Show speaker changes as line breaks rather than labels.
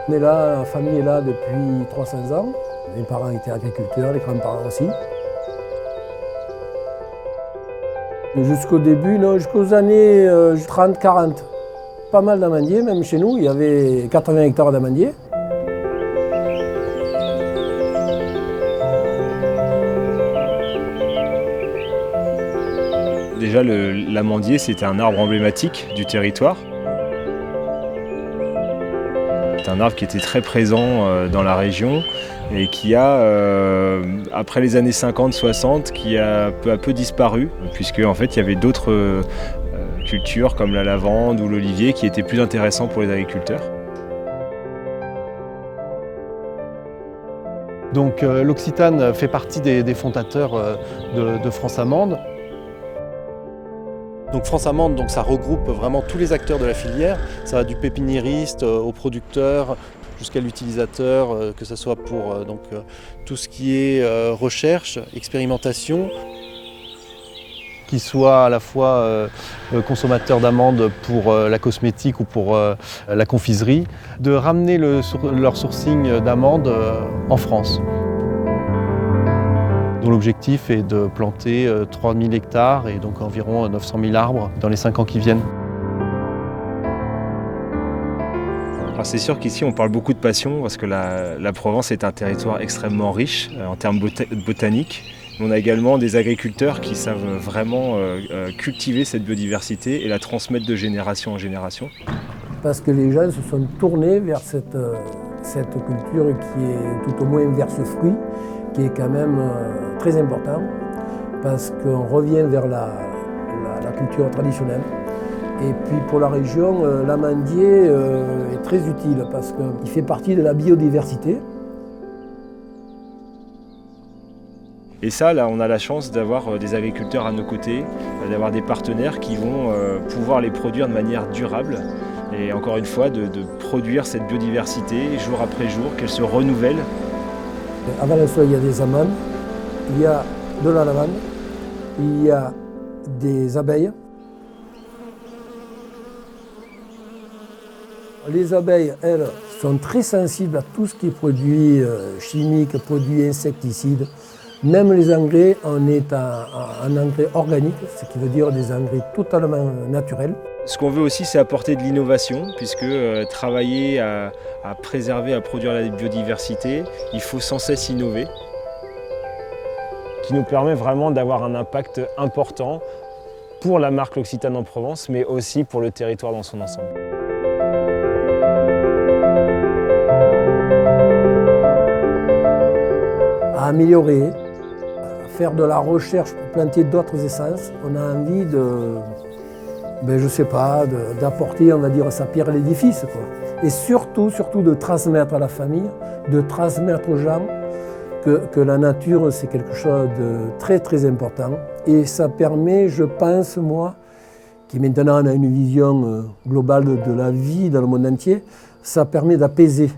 On est là, la famille est là depuis 300 ans. Mes parents étaient agriculteurs, les grands-parents aussi. Jusqu'au début, non, jusqu'aux années 30-40. Pas mal d'amandiers, même chez nous, il y avait 80 hectares d'amandiers.
Déjà, l'amandier, c'était un arbre emblématique du territoire. C'est un arbre qui était très présent dans la région et qui a, après les années 50-60, qui a peu à peu disparu, puisque en fait, il y avait d'autres cultures comme la lavande ou l'olivier qui étaient plus intéressants pour les agriculteurs.
Donc l'Occitane fait partie des fondateurs de France Amande. Donc France Amande, donc, ça regroupe vraiment tous les acteurs de la filière. Ça va du pépiniériste au producteur jusqu'à l'utilisateur, que ce soit pour tout ce qui est recherche, expérimentation, qui soit à la fois consommateur d'amandes pour la cosmétique ou pour la confiserie, de ramener leur sourcing d'amandes en France. Dont l'objectif est de planter 3000 hectares et donc environ 900 000 arbres dans les 5 ans qui viennent.
Alors c'est sûr qu'ici on parle beaucoup de passion parce que la Provence est un territoire extrêmement riche en termes botaniques. On a également des agriculteurs qui savent vraiment cultiver cette biodiversité et la transmettre de génération en génération.
Parce que les gens se sont tournés vers cette culture qui est tout au moins vers ce fruit, qui est quand même très important, parce qu'on revient vers la culture traditionnelle. Et puis pour la région, l'amandier est très utile parce qu'il fait partie de la biodiversité.
Et ça, là, on a la chance d'avoir des agriculteurs à nos côtés, d'avoir des partenaires qui vont pouvoir les produire de manière durable. Et encore une fois, de produire cette biodiversité jour après jour, qu'elle se renouvelle.
À Valençois, il y a des amandes, il y a de la lavande, il y a des abeilles. Les abeilles, elles, sont très sensibles à tout ce qui est produits chimiques, produits insecticides. Même les engrais, on est un engrais organique, ce qui veut dire des engrais totalement naturels.
Ce qu'on veut aussi, c'est apporter de l'innovation, puisque travailler à préserver, à produire la biodiversité, il faut sans cesse innover. Qui nous permet vraiment d'avoir un impact important pour la marque L'Occitane en Provence, mais aussi pour le territoire dans son ensemble.
À améliorer, à faire de la recherche pour planter d'autres essences, on a envie je sais pas, d'apporter, on va dire, sa pierre à l'édifice, quoi. Et surtout de transmettre à la famille, de transmettre aux gens que la nature, c'est quelque chose de très très important. Et ça permet, je pense, moi, qui maintenant on a une vision globale de la vie dans le monde entier, ça permet d'apaiser